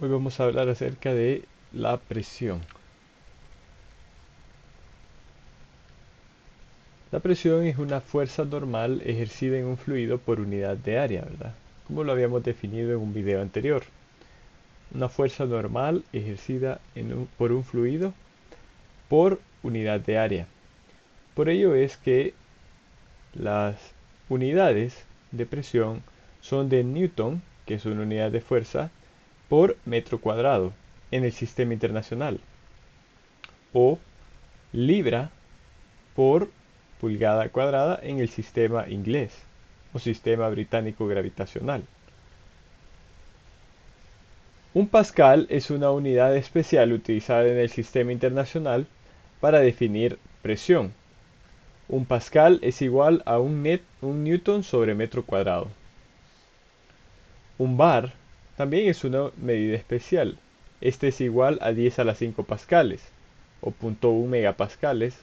Hoy vamos a hablar acerca de la presión. La presión es una fuerza normal ejercida en un fluido por unidad de área, ¿verdad? Como lo habíamos definido en un video anterior. Una fuerza normal ejercida por un fluido por unidad de área. Por ello es que las unidades de presión son de Newton, que es una unidad de fuerza, por metro cuadrado en el sistema internacional, o libra por pulgada cuadrada en el sistema inglés o sistema británico gravitacional. Un pascal es una unidad especial utilizada en el sistema internacional para definir presión. Un pascal es igual a un newton sobre metro cuadrado. Un bar también es una medida especial. Este es igual a 10 a la 5 pascales, o 0.1 megapascales,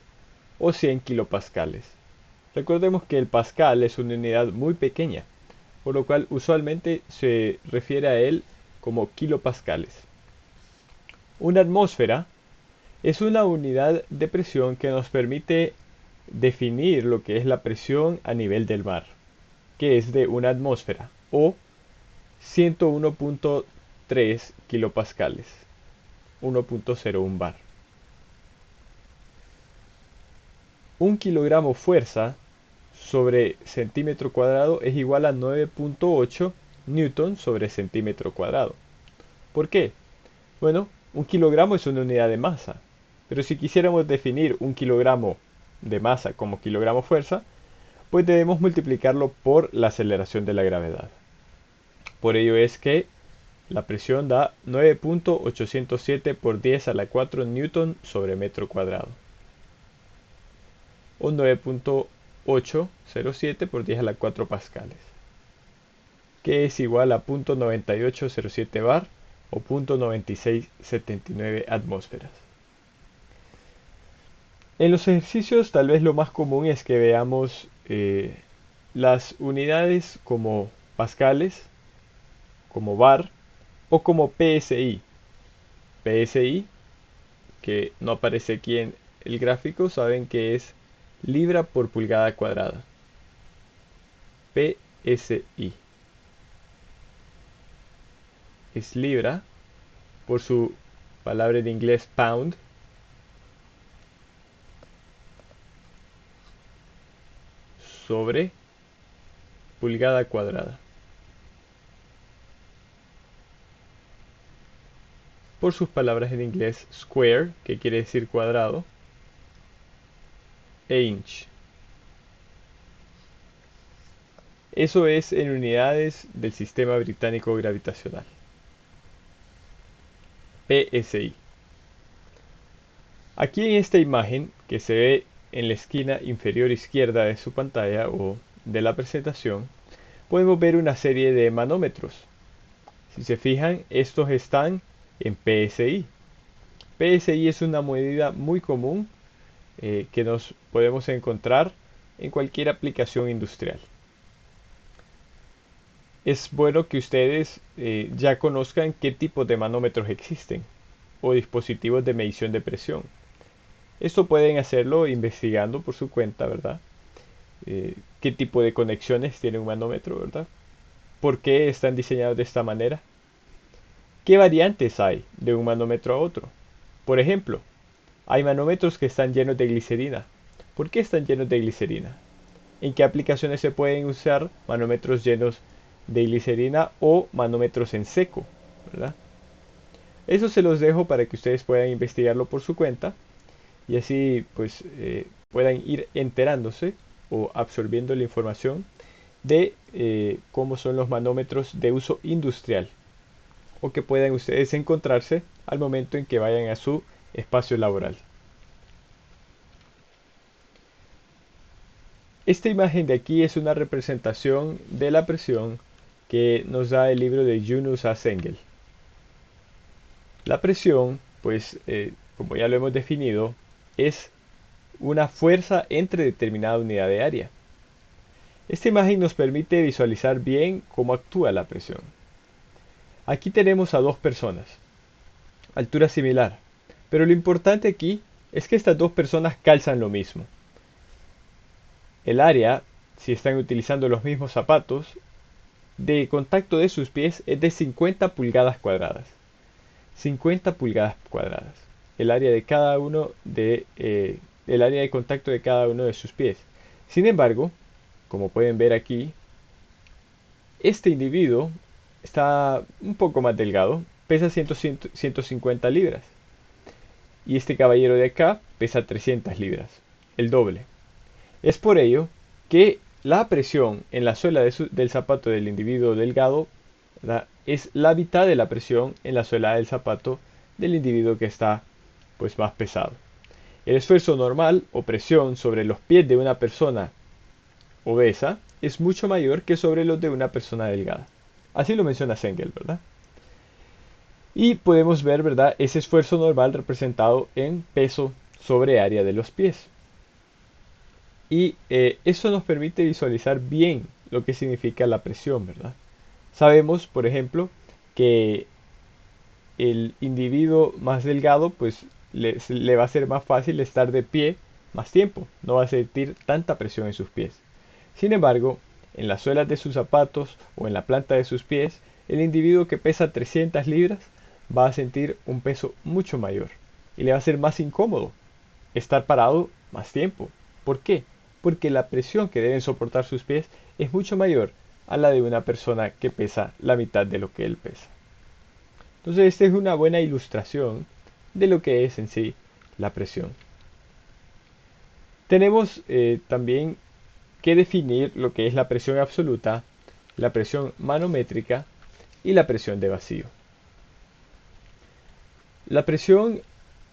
o 100 kilopascales. Recordemos que el pascal es una unidad muy pequeña, por lo cual usualmente se refiere a él como kilopascales. Una atmósfera es una unidad de presión que nos permite definir lo que es la presión a nivel del mar, que es de una atmósfera, o 101.3 kilopascales, 1.01 bar. Un kilogramo fuerza sobre centímetro cuadrado es igual a 9.8 newton sobre centímetro cuadrado. ¿Por qué? Bueno, un kilogramo es una unidad de masa, pero si quisiéramos definir un kilogramo de masa como kilogramo fuerza, pues debemos multiplicarlo por la aceleración de la gravedad. Por ello es que la presión da 9.807 por 10 a la 4 newton sobre metro cuadrado, o 9.807 por 10 a la 4 pascales, que es igual a 0.9807 bar o 0.9679 atmósferas. En los ejercicios tal vez lo más común es que veamos las unidades como pascales, como bar o como PSI. PSI, que no aparece aquí en el gráfico, saben que es libra por pulgada cuadrada. PSI es libra por su palabra en inglés pound sobre pulgada cuadrada. Por sus palabras en inglés square, que quiere decir cuadrado, e inch. Eso es en unidades del sistema británico gravitacional. PSI. Aquí en esta imagen que se ve en la esquina inferior izquierda de su pantalla o de la presentación, podemos ver una serie de manómetros. Si se fijan, estos están en PSI. PSI es una medida muy común que nos podemos encontrar en cualquier aplicación industrial. Es bueno que ustedes ya conozcan qué tipo de manómetros existen o dispositivos de medición de presión. Esto pueden hacerlo investigando por su cuenta, ¿verdad? Qué tipo de conexiones tiene un manómetro, ¿verdad? ¿Por qué están diseñados de esta manera? ¿Qué variantes hay de un manómetro a otro? Por ejemplo, hay manómetros que están llenos de glicerina. ¿Por qué están llenos de glicerina? ¿En qué aplicaciones se pueden usar manómetros llenos de glicerina o manómetros en seco? ¿Verdad? Eso se los dejo para que ustedes puedan investigarlo por su cuenta y así pues puedan ir enterándose o absorbiendo la información de cómo son los manómetros de uso industrial o que puedan ustedes encontrarse al momento en que vayan a su espacio laboral. Esta imagen de aquí es una representación de la presión que nos da el libro de Yunus A. Sengel. La presión, pues, como ya lo hemos definido, es una fuerza entre determinada unidad de área. Esta imagen nos permite visualizar bien cómo actúa la presión. Aquí tenemos a dos personas, altura similar, pero lo importante aquí es que estas dos personas calzan lo mismo. El área, si están utilizando los mismos zapatos, de contacto de sus pies es de 50 pulgadas cuadradas. 50 pulgadas cuadradas. El área de cada uno el área de contacto de cada uno de sus pies. Sin embargo, como pueden ver aquí, este individuo está un poco más delgado, pesa 150 libras. Y este caballero de acá pesa 300 libras, el doble. Es por ello que la presión en la suela del zapato del individuo delgado, ¿verdad?, es la mitad de la presión en la suela del zapato del individuo que está pues más pesado. El esfuerzo normal o presión sobre los pies de una persona obesa es mucho mayor que sobre los de una persona delgada. Así lo menciona Sengel, ¿verdad? Y podemos ver, ¿verdad?, ese esfuerzo normal representado en peso sobre área de los pies. Y eso nos permite visualizar bien lo que significa la presión, ¿verdad? Sabemos, por ejemplo, que el individuo más delgado, pues le va a ser más fácil estar de pie más tiempo, no va a sentir tanta presión en sus pies. Sin embargo, en las suelas de sus zapatos o en la planta de sus pies, el individuo que pesa 300 libras va a sentir un peso mucho mayor y le va a ser más incómodo estar parado más tiempo. ¿Por qué? Porque la presión que deben soportar sus pies es mucho mayor a la de una persona que pesa la mitad de lo que él pesa. Entonces, esta es una buena ilustración de lo que es en sí la presión. Tenemos también que definir lo que es la presión absoluta, la presión manométrica y la presión de vacío. La presión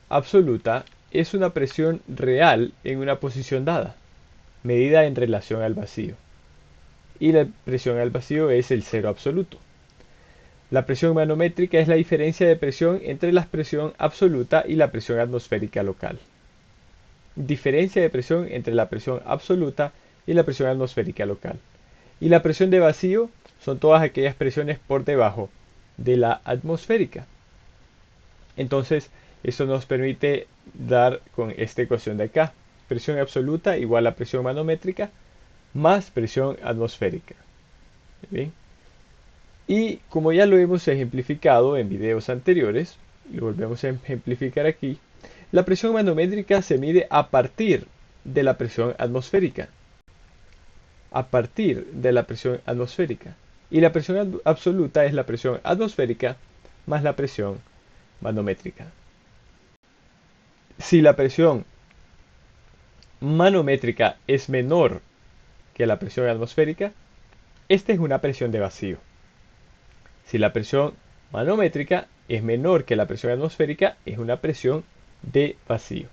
absoluta es una presión real en una posición dada, medida en relación al vacío. Y la presión al vacío es el cero absoluto. La presión manométrica es la diferencia de presión entre la presión absoluta y la presión atmosférica local. Diferencia de presión entre la presión absoluta y la presión atmosférica local. Y la presión de vacío son todas aquellas presiones por debajo de la atmosférica. Entonces, eso nos permite dar con esta ecuación de acá. Presión absoluta igual a presión manométrica más presión atmosférica. ¿Bien? Y como ya lo hemos ejemplificado en videos anteriores, lo volvemos a ejemplificar aquí, la presión manométrica se mide a partir de la presión atmosférica. A partir de la presión atmosférica. Y la presión absoluta es la presión atmosférica más la presión manométrica. Si la presión manométrica es menor que la presión atmosférica, esta es una presión de vacío. Si la presión manométrica es menor que la presión atmosférica, es una presión de vacío,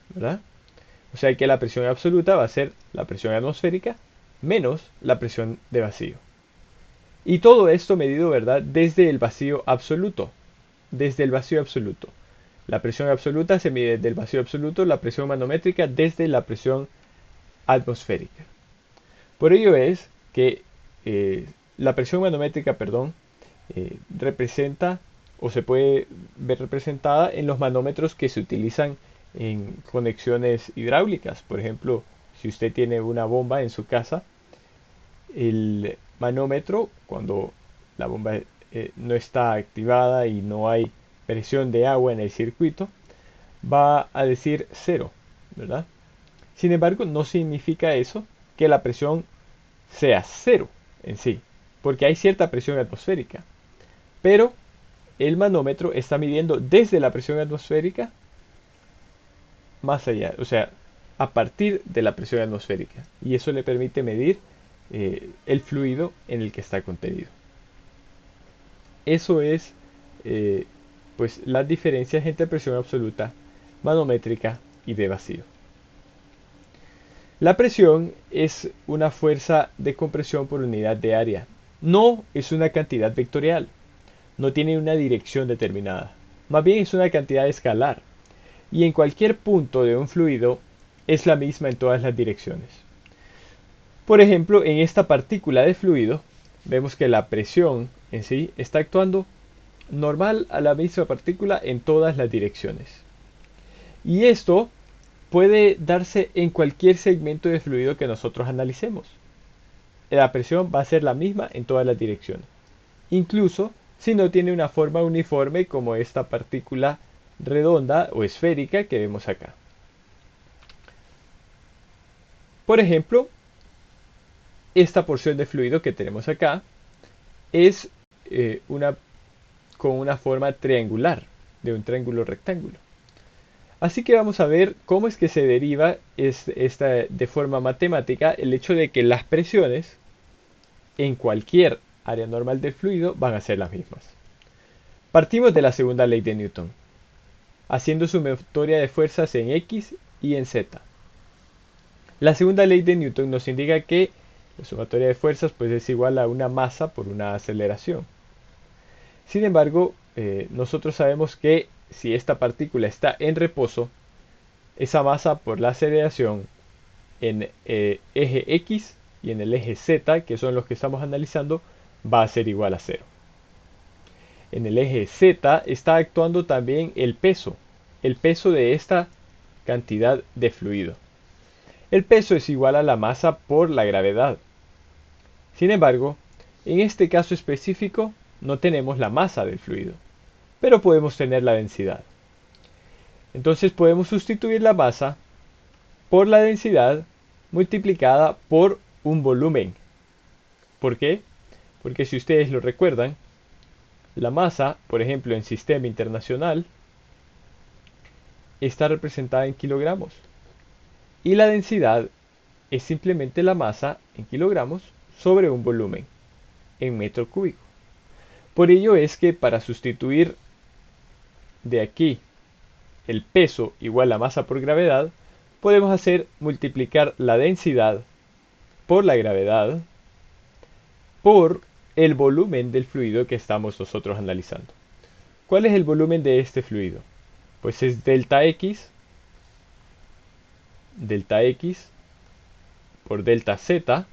¿verdad? O sea que la presión absoluta va a ser la presión atmosférica menos la presión de vacío. Y todo esto medido, ¿verdad?, desde el vacío absoluto. Desde el vacío absoluto. La presión absoluta se mide desde el vacío absoluto, la presión manométrica desde la presión atmosférica. Por ello es que la presión manométrica, representa o se puede ver representada en los manómetros que se utilizan en conexiones hidráulicas. Por ejemplo, si usted tiene una bomba en su casa, el manómetro, cuando la bomba no está activada y no hay presión de agua en el circuito, va a decir cero, ¿verdad? Sin embargo, no significa eso que la presión sea cero en sí, porque hay cierta presión atmosférica. Pero el manómetro está midiendo desde la presión atmosférica más allá, o sea, a partir de la presión atmosférica. Y eso le permite medir el fluido en el que está contenido. Eso es pues las diferencias entre presión absoluta, manométrica y de vacío. La presión es una fuerza de compresión por unidad de área. No es una cantidad vectorial. No tiene una dirección determinada. Más bien es una cantidad escalar. Y en cualquier punto de un fluido es la misma en todas las direcciones. Por ejemplo, en esta partícula de fluido, vemos que la presión en sí está actuando normal a la misma partícula en todas las direcciones. Y esto puede darse en cualquier segmento de fluido que nosotros analicemos. La presión va a ser la misma en todas las direcciones, incluso si no tiene una forma uniforme como esta partícula redonda o esférica que vemos acá. Por ejemplo, esta porción de fluido que tenemos acá es con una forma triangular, de un triángulo rectángulo. Así que vamos a ver cómo es que se deriva de forma matemática el hecho de que las presiones en cualquier área normal del fluido van a ser las mismas. Partimos de la segunda ley de Newton, haciendo sumatoria de fuerzas en X y en Z. La segunda ley de Newton nos indica que la sumatoria de fuerzas pues, es igual a una masa por una aceleración. Sin embargo, nosotros sabemos que si esta partícula está en reposo, esa masa por la aceleración en eje X y en el eje Z, que son los que estamos analizando, va a ser igual a 0. En el eje Z está actuando también el peso de esta cantidad de fluido. El peso es igual a la masa por la gravedad. Sin embargo, en este caso específico no tenemos la masa del fluido, pero podemos tener la densidad. Entonces podemos sustituir la masa por la densidad multiplicada por un volumen. ¿Por qué? Porque si ustedes lo recuerdan, la masa, por ejemplo en sistema internacional, está representada en kilogramos. Y la densidad es simplemente la masa en kilogramos sobre un volumen en metro cúbico. Por ello es que para sustituir de aquí el peso igual a masa por gravedad, podemos hacer multiplicar la densidad por la gravedad por el volumen del fluido que estamos nosotros analizando. ¿Cuál es el volumen de este fluido? Pues es delta X por delta Z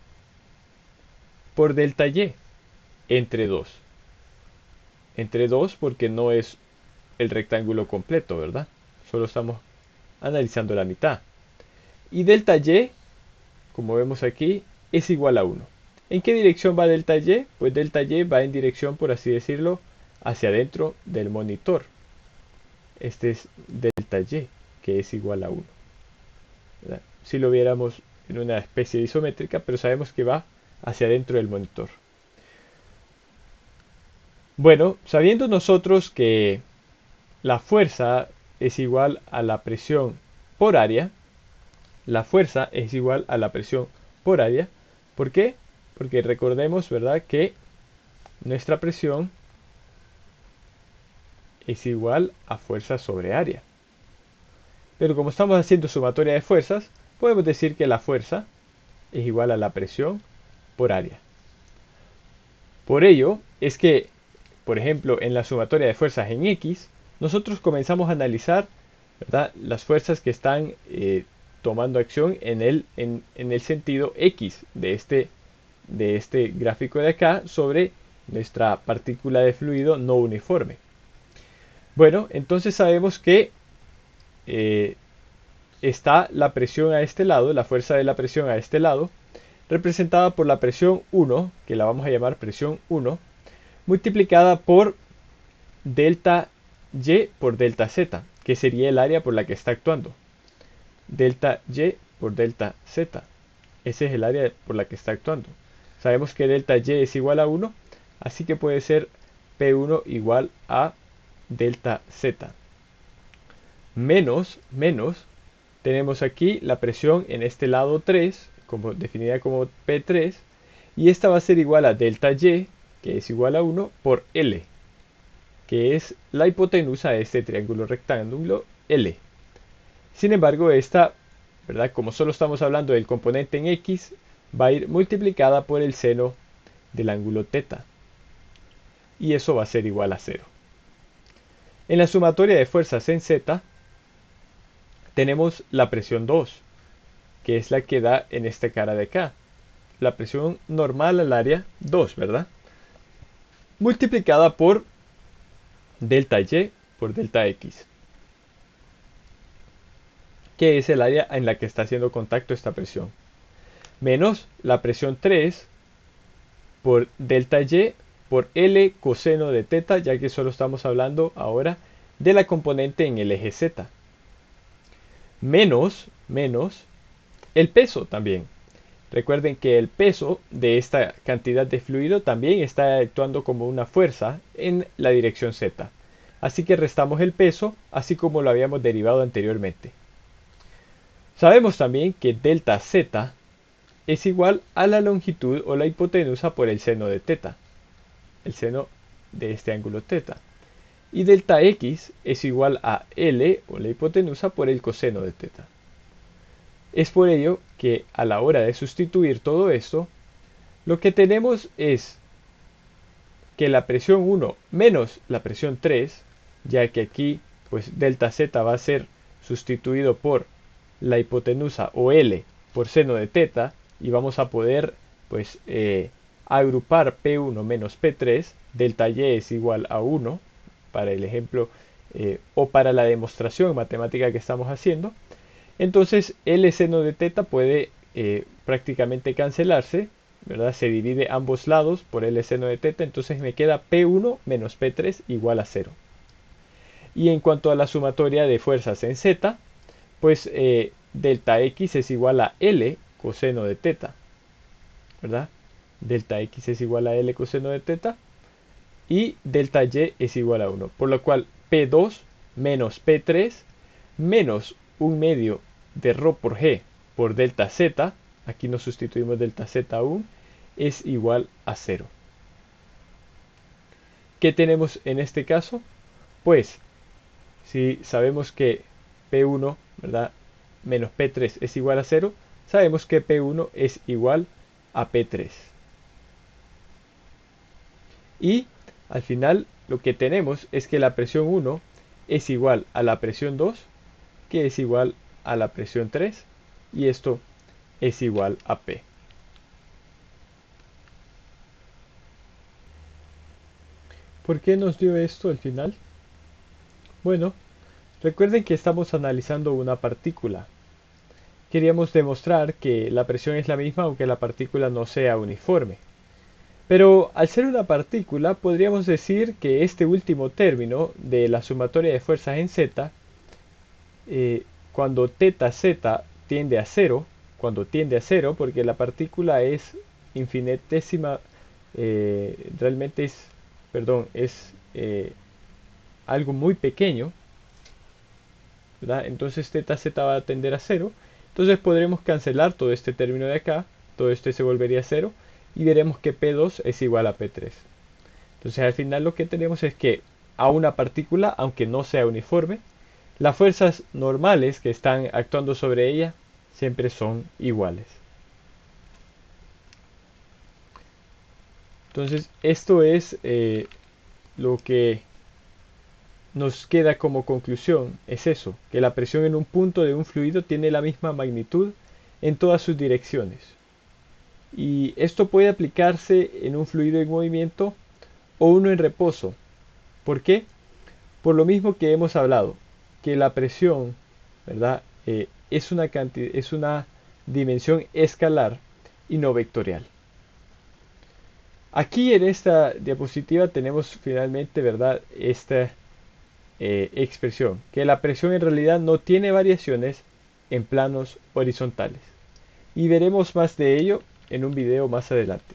por delta Y entre 2. Entre 2 porque no es el rectángulo completo, ¿verdad? Solo estamos analizando la mitad. Y delta Y, como vemos aquí, es igual a 1. ¿En qué dirección va delta Y? Pues delta Y va en dirección, por así decirlo, hacia adentro del monitor. Este es delta Y, que es igual a 1. ¿Verdad? Si lo viéramos en una especie isométrica, pero sabemos que va hacia adentro del monitor. Bueno, sabiendo nosotros que la fuerza es igual a la presión por área, la fuerza es igual a la presión por área. ¿Por qué? Porque recordemos, ¿verdad?, que nuestra presión es igual a fuerza sobre área. Pero como estamos haciendo sumatoria de fuerzas, podemos decir que la fuerza es igual a la presión por área. Por ello es que, por ejemplo, en la sumatoria de fuerzas en X, nosotros comenzamos a analizar, ¿verdad?, las fuerzas que están tomando acción en el sentido X de este gráfico de acá sobre nuestra partícula de fluido no uniforme. Bueno, entonces sabemos que está la presión a este lado, la fuerza de la presión a este lado, representada por la presión 1, que la vamos a llamar presión 1, multiplicada por delta Y por delta Z, que sería el área por la que está actuando. Delta Y por delta Z. Ese es el área por la que está actuando. Sabemos que delta Y es igual a 1, así que puede ser P1 igual a delta Z. Menos, tenemos aquí la presión en este lado 3, definida como P3, y esta va a ser igual a delta Y, que es igual a 1, por L, que es la hipotenusa de este triángulo rectángulo L. Sin embargo, esta, ¿verdad?, como solo estamos hablando del componente en X, va a ir multiplicada por el seno del ángulo θ. Y eso va a ser igual a 0. En la sumatoria de fuerzas en Z, tenemos la presión 2, que es la que da en esta cara de acá. La presión normal al área 2, ¿verdad? Multiplicada por delta Y por delta X, que es el área en la que está haciendo contacto esta presión, menos la presión 3 por delta Y por L coseno de teta, ya que solo estamos hablando ahora de la componente en el eje Z, menos el peso también. Recuerden que el peso de esta cantidad de fluido también está actuando como una fuerza en la dirección Z. Así que restamos el peso, así como lo habíamos derivado anteriormente. Sabemos también que delta Z es igual a la longitud o la hipotenusa por el seno de teta, el seno de este ángulo teta. Y delta X es igual a L o la hipotenusa por el coseno de teta. Es por ello que a la hora de sustituir todo esto, lo que tenemos es que la presión 1 menos la presión 3, ya que aquí pues delta Z va a ser sustituido por la hipotenusa o L por seno de teta, y vamos a poder pues agrupar P1 menos P3, delta Y es igual a 1 para el ejemplo o para la demostración matemática que estamos haciendo. Entonces L seno de teta puede prácticamente cancelarse, ¿verdad? Se divide ambos lados por L seno de teta, entonces me queda P1 menos P3 igual a 0. Y en cuanto a la sumatoria de fuerzas en Z, pues delta X es igual a L coseno de teta, ¿verdad? Delta X es igual a L coseno de teta y delta Y es igual a 1, por lo cual P2 menos P3 menos un medio de ρ por G por delta Z, aquí nos sustituimos delta Z aún, es igual a 0. ¿Qué tenemos en este caso? Pues si sabemos que P1, ¿verdad?, menos P3 es igual a 0, sabemos que P1 es igual a P3. Y al final lo que tenemos es que la presión 1 es igual a la presión 2, que es igual a la presión 3, y esto es igual a P. ¿Por qué nos dio esto al final? Bueno, recuerden que estamos analizando una partícula. Queríamos demostrar que la presión es la misma aunque la partícula no sea uniforme. Pero al ser una partícula, podríamos decir que este último término de la sumatoria de fuerzas en Z, cuando teta z tiende a 0, cuando tiende a 0, porque la partícula es infinitésima, realmente es, perdón, es algo muy pequeño, ¿verdad? Entonces teta z va a tender a 0, entonces podremos cancelar todo este término de acá, todo este se volvería 0, y veremos que P2 es igual a P3. Entonces al final lo que tenemos es que a una partícula, aunque no sea uniforme, las fuerzas normales que están actuando sobre ella siempre son iguales. Entonces esto es lo que nos queda como conclusión, es eso, que la presión en un punto de un fluido tiene la misma magnitud en todas sus direcciones. Y esto puede aplicarse en un fluido en movimiento o uno en reposo. ¿Por qué? Por lo mismo que hemos hablado, que la presión, ¿verdad?, es una dimensión escalar y no vectorial. Aquí en esta diapositiva tenemos finalmente, ¿verdad?, esta expresión, que la presión en realidad no tiene variaciones en planos horizontales. Y veremos más de ello en un video más adelante.